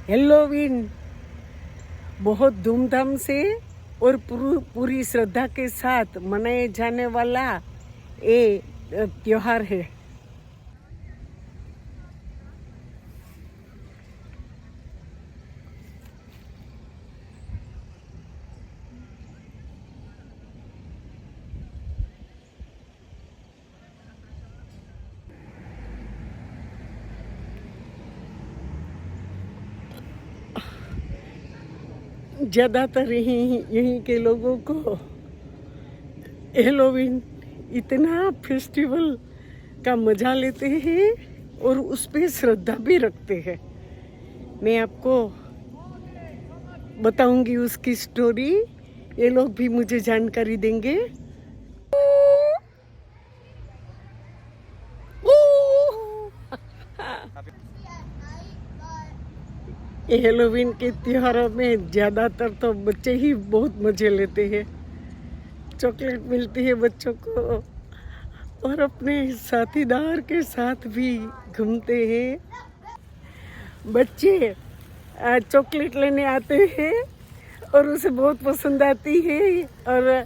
Halloween बहुत धूमधाम से और पूरी श्रद्धा के साथ मनाए जाने वाला ये त्योहार है। ज़्यादातर यहीं के लोगों को हेलोवीन इतना फेस्टिवल का मजा लेते हैं और उस पे श्रद्धा भी रखते हैं। मैं आपको बताऊंगी उसकी स्टोरी, ये लोग भी मुझे जानकारी देंगे। ये हेलोवीन के त्योहारों में ज़्यादातर तो बच्चे ही बहुत मज़े लेते हैं। चॉकलेट मिलती है बच्चों को और अपने साथीदार के साथ भी घूमते हैं। बच्चे चॉकलेट लेने आते हैं और उसे बहुत पसंद आती है और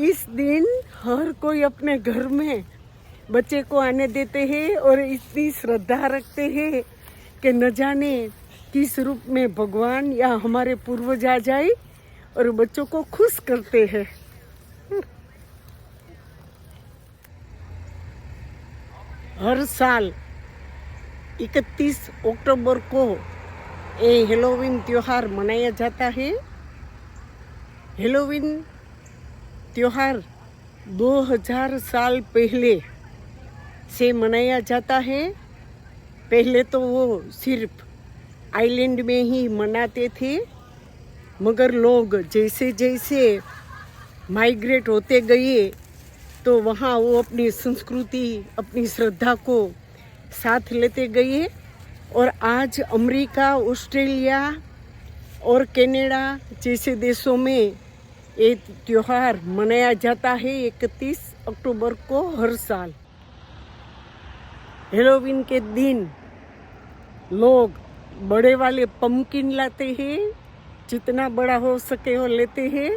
इस दिन हर कोई अपने घर में बच्चे को आने देते हैं और इतनी श्रद्धा रखते हैं कि न जाने किस रूप में भगवान या हमारे पूर्वज आ जाए और बच्चों को खुश करते हैं। हर साल 31 अक्टूबर को ये हेलोवीन त्योहार मनाया जाता है। हेलोवीन त्योहार 2000 साल पहले से मनाया जाता है। पहले तो वो सिर्फ आइलैंड में ही मनाते थे, मगर लोग जैसे जैसे माइग्रेट होते गए तो वहाँ वो अपनी संस्कृति, अपनी श्रद्धा को साथ लेते गए और आज अमेरिका, ऑस्ट्रेलिया और कनाडा जैसे देशों में ये त्योहार मनाया जाता है 31 अक्टूबर को हर साल। हेलोवीन के दिन लोग बड़े वाले पम्पकिन लाते हैं, जितना बड़ा हो सके वो लेते हैं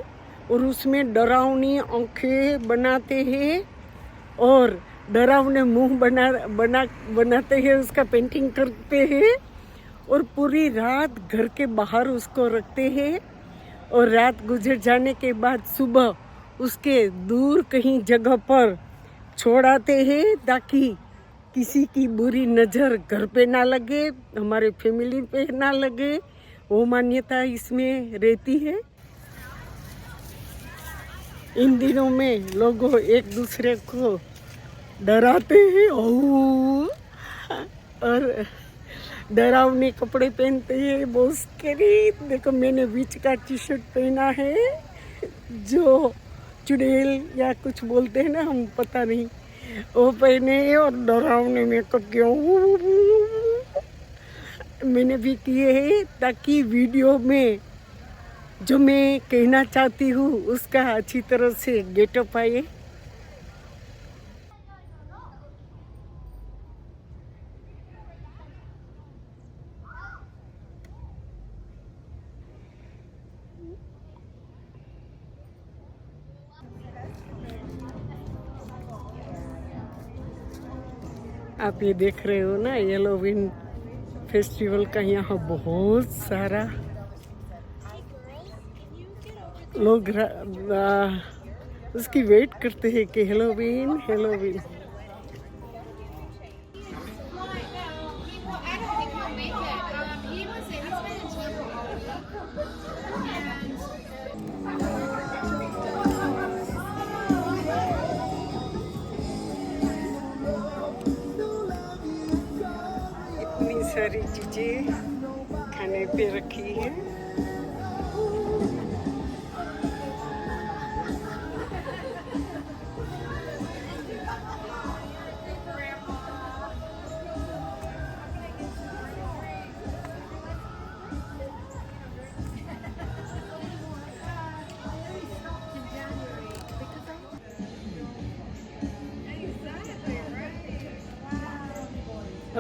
और उसमें डरावनी आंखें बनाते हैं और डरावने मुंह बनाते हैं, उसका पेंटिंग करते हैं और पूरी रात घर के बाहर उसको रखते हैं और रात गुजर जाने के बाद सुबह उसके दूर कहीं जगह पर छोड़ आते हैं ताकि किसी की बुरी नज़र घर पे ना लगे, हमारे फैमिली पे ना लगे। वो मान्यता इसमें रहती है। इन दिनों में लोग एक दूसरे को डराते हैं और डरावने कपड़े पहनते हैं, बहुत स्कैरी। देखो मैंने बीच का टी शर्ट पहना है जो चुड़ैल या कुछ बोलते हैं ना, हम पता नहीं, वो पहने और डरावने मेकअप किया मैंने भी किए हैं ताकि वीडियो में जो मैं कहना चाहती हूँ उसका अच्छी तरह से गेटअप आए। आप ये देख रहे हो ना, हेलोवीन फेस्टिवल का यहाँ बहुत सारा लोग उसकी वेट करते हैं कि हेलोवीन हेलोवीन। इतनी सारी चीजें खाने पे रखी है।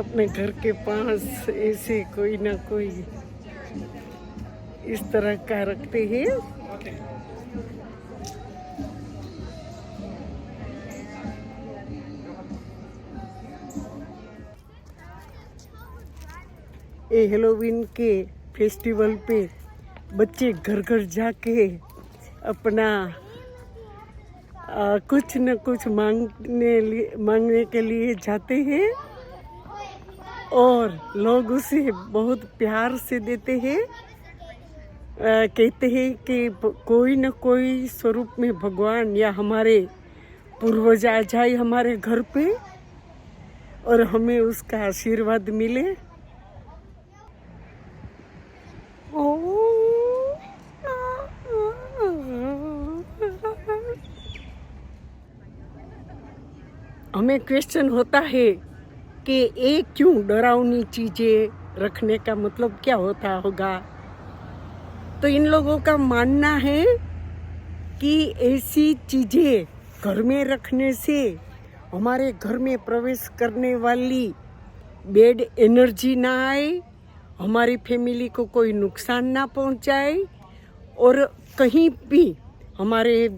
अपने घर के पास ऐसे कोई ना कोई इस तरह का रखते हैं। ये हेलोवीन के फेस्टिवल पे बच्चे घर घर जाके अपना कुछ न कुछ मांगने के लिए जाते हैं और लोग उसे बहुत प्यार से देते हैं। कहते हैं कि कोई न कोई स्वरूप में भगवान या हमारे पूर्वज आ जाए हमारे घर पे और हमें उसका आशीर्वाद मिले। हमें क्वेश्चन होता है कि ये क्यों डरावनी चीजें रखने का मतलब क्या होता होगा। तो इन लोगों का मानना है कि ऐसी चीजें घर में रखने से हमारे घर में प्रवेश करने वाली बैड एनर्जी ना आए, हमारी फैमिली को कोई नुकसान ना पहुंचाए और कहीं भी हमारे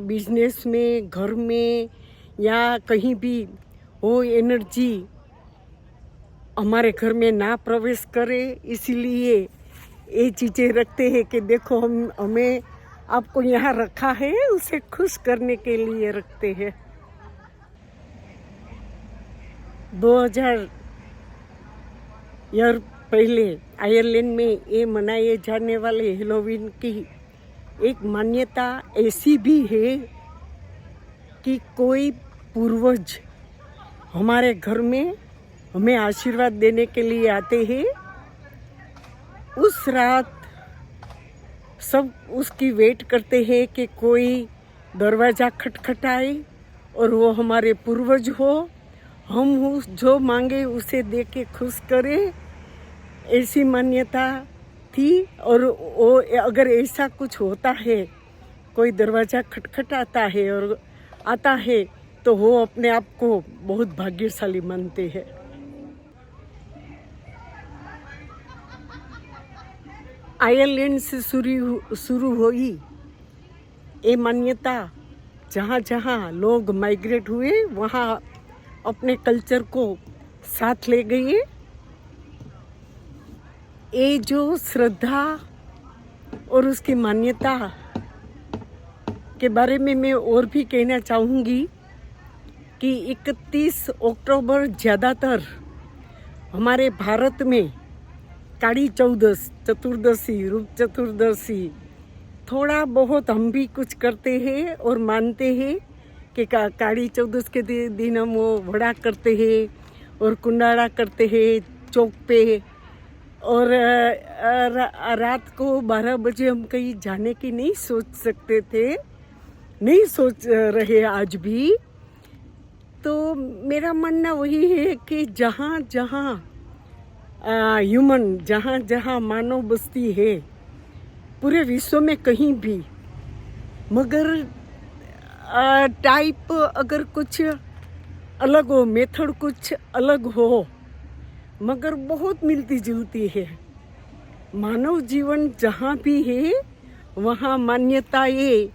बिजनेस में, घर में या कहीं भी वो एनर्जी हमारे घर में ना प्रवेश करे। इसीलिए ये चीज़ें रखते हैं कि देखो हमें आपको यहाँ रखा है, उसे खुश करने के लिए रखते हैं। 2000 ईयर पहले आयरलैंड में ये मनाए जाने वाले हेलोवीन की एक मान्यता ऐसी भी है कि कोई पूर्वज हमारे घर में हमें आशीर्वाद देने के लिए आते हैं। उस रात सब उसकी वेट करते हैं कि कोई दरवाज़ा खटखटाए और वो हमारे पूर्वज हो, हम जो मांगे उसे दे के खुश करें। ऐसी मान्यता थी और वो अगर ऐसा कुछ होता है, कोई दरवाज़ा खटखटाता है और आता है तो वो अपने आप को बहुत भाग्यशाली मानते हैं। आयरलैंड से शुरू हुई ये मान्यता, जहाँ जहाँ लोग माइग्रेट हुए वहाँ अपने कल्चर को साथ ले गए। ये जो श्रद्धा और उसकी मान्यता के बारे में मैं और भी कहना चाहूँगी कि 31 अक्टूबर ज़्यादातर हमारे भारत में काली चतुर्दशी, रूप चतुर्दशी, थोड़ा बहुत हम भी कुछ करते हैं और मानते हैं कि काली चौदस के दिन हम वो वड़ा करते हैं और कुंडाड़ा करते हैं चौक पे। और रात को 12 बजे हम कहीं जाने की नहीं सोच सकते थे, नहीं सोच रहे आज भी। तो मेरा मानना वही है कि जहाँ जहाँ ह्यूमन, जहाँ जहाँ मानव बस्ती है पूरे विश्व में कहीं भी, मगर टाइप अगर कुछ अलग हो, मेथड कुछ अलग हो, मगर बहुत मिलती जुलती है। मानव जीवन जहाँ भी है वहाँ मान्यताएं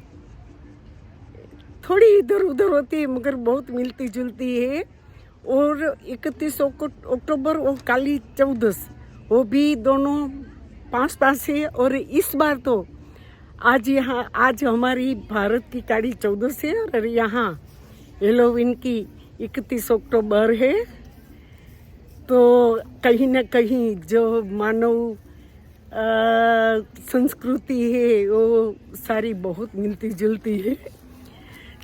थोड़ी इधर उधर होती है मगर बहुत मिलती जुलती है। और 31 अक्टूबर और काली चौदस वो भी दोनों पास है। और इस बार तो आज हमारी भारत की काली चौदस है और यहाँ हेलोवीन की 31 अक्टूबर है। तो कहीं ना कहीं जो मानव संस्कृति है वो सारी बहुत मिलती जुलती है,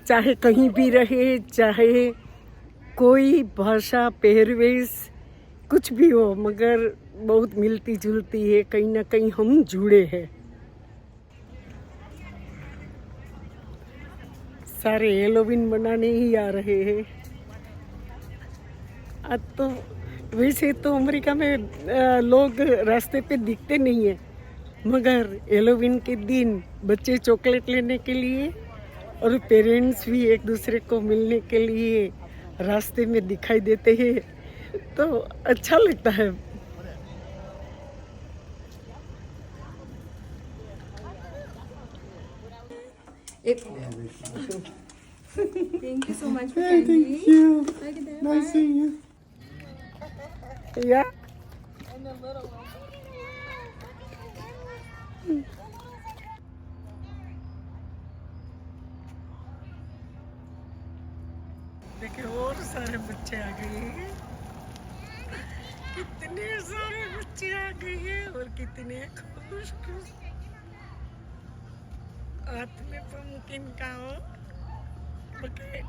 चाहे कहीं भी रहे, चाहे कोई भाषा, पहरवेश कुछ भी हो, मगर बहुत मिलती जुलती है। कहीं ना कहीं हम जुड़े हैं। सारे हेलोवीन बनाने ही आ रहे हैं। आज तो वैसे तो अमेरिका में लोग रास्ते पे दिखते नहीं है, मगर हेलोवीन के दिन बच्चे चॉकलेट लेने के लिए और पेरेंट्स भी एक दूसरे को मिलने के लिए रास्ते में दिखाई देते हैं। तो अच्छा लगता है। Thank you so much for candy. Thank you. Look at that. Nice seeing you. या देखिए और सारे बच्चे आ गए हैं, कितने सारे बच्चे आ गए हैं और कितने खुश खुश। हाथ में पम्पकिन का हो bucket.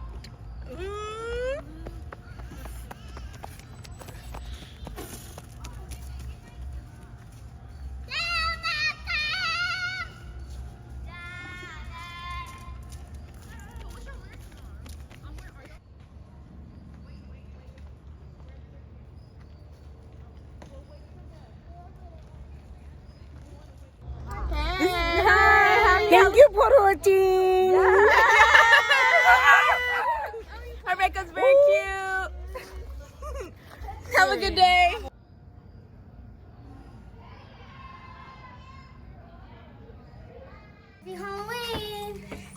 Thank you for watching. Rebecca's very cute. Have a good day.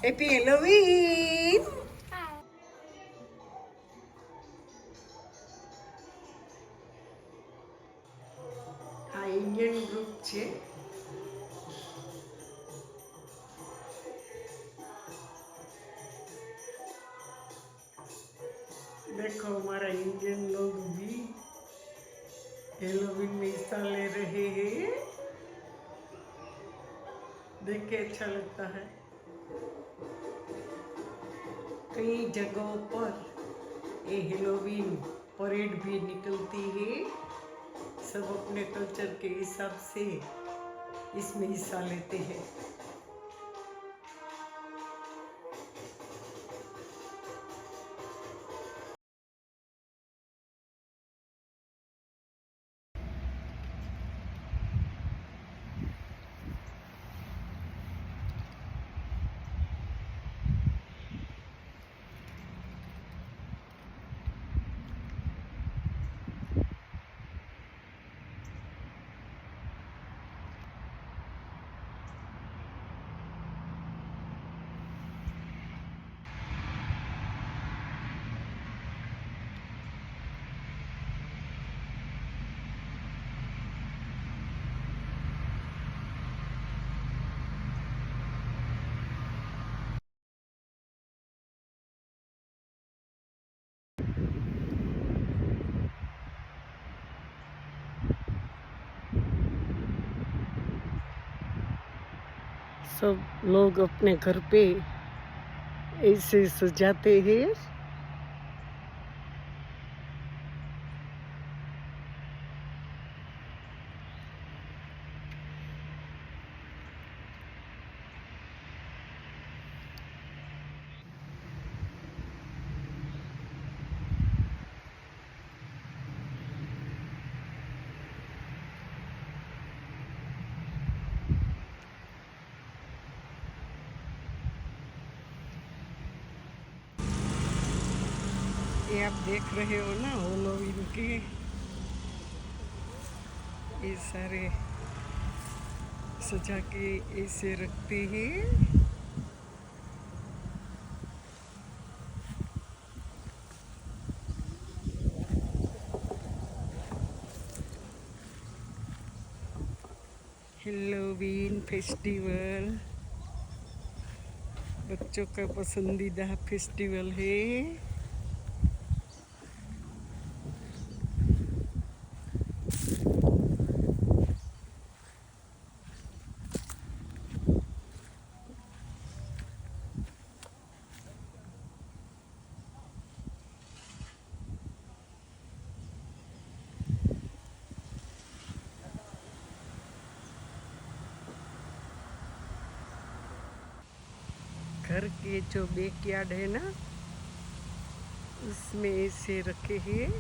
Happy Halloween. આ ઇન્ડિયન ગ્રુપ છે. देखो हमारा इंडियन लोग भी हेलोवीन में हिस्सा ले रहे हैं. देख के अच्छा लगता है. कई जगहों पर ये हेलोवीन परेड भी निकलती है. सब अपने कल्चर के हिसाब से इसमें हिस्सा लेते हैं. सब लोग अपने घर पे ऐसे सजाते हैं. ये आप देख रहे हो ना हेलोवीन के ये सारे सजा के ऐसे रखते हैं. हेलोवीन फेस्टिवल बच्चों का पसंदीदा फेस्टिवल है. घर के जो बैकयार्ड है ना उसमें ऐसे रखे हैं.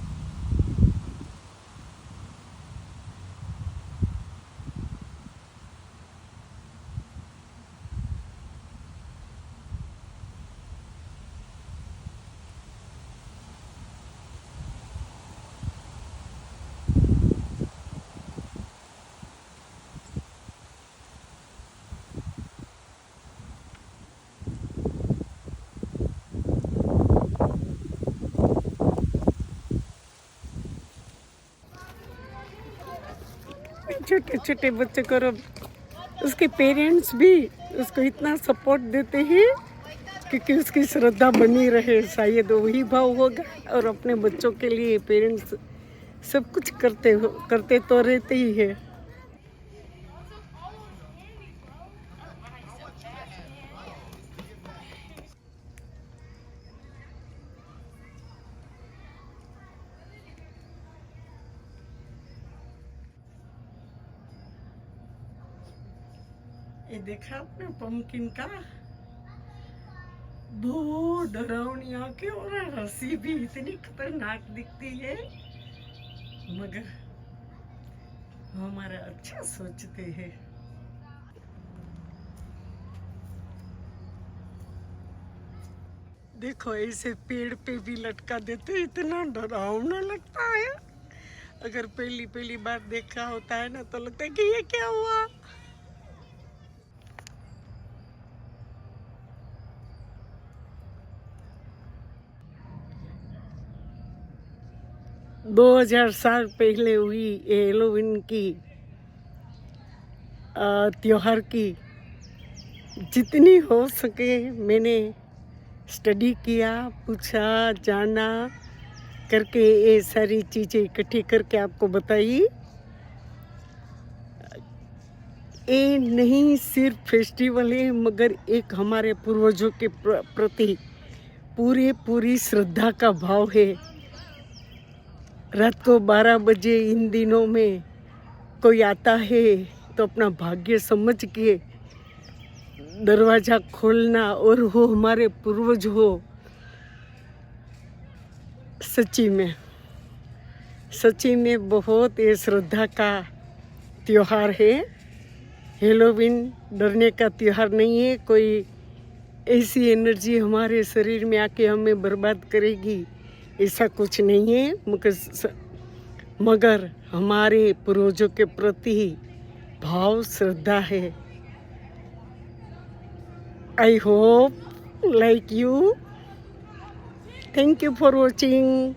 छोटे छोटे बच्चों को, और उसके पेरेंट्स भी उसको इतना सपोर्ट देते हैं क्योंकि उसकी श्रद्धा बनी रहे। शायद वही भाव होगा। और अपने बच्चों के लिए पेरेंट्स सब कुछ करते तो रहते ही है। ये देखा आपने पम्पकिन का, दो डरावनी आंखें और हंसी भी इतनी खतरनाक दिखती है, मगर हमारा अच्छा सोचते हैं। देखो ऐसे पेड़ पे भी लटका देते, इतना डरावना लगता है। अगर पहली पहली बार देखा होता है ना तो लगता है कि ये क्या हुआ। दो 2000 साल पहले हुई ये हेलोवीन की त्योहार की जितनी हो सके मैंने स्टडी किया, पूछा, जाना करके ये सारी चीज़ें इकट्ठी करके आपको बताई। ये नहीं सिर्फ फेस्टिवल है, मगर एक हमारे पूर्वजों के प्रति पूरी श्रद्धा का भाव है। रात को 12 बजे इन दिनों में कोई आता है तो अपना भाग्य समझ के दरवाज़ा खोलना, और वो हमारे पूर्वज हो। सच्ची में बहुत ये श्रद्धा का त्योहार है। हेलोवीन डरने का त्योहार नहीं है। कोई ऐसी एनर्जी हमारे शरीर में आके हमें बर्बाद करेगी, ऐसा कुछ नहीं है। मगर हमारे पूर्वजों के प्रति भाव श्रद्धा है। I hope like you. Thank you for watching.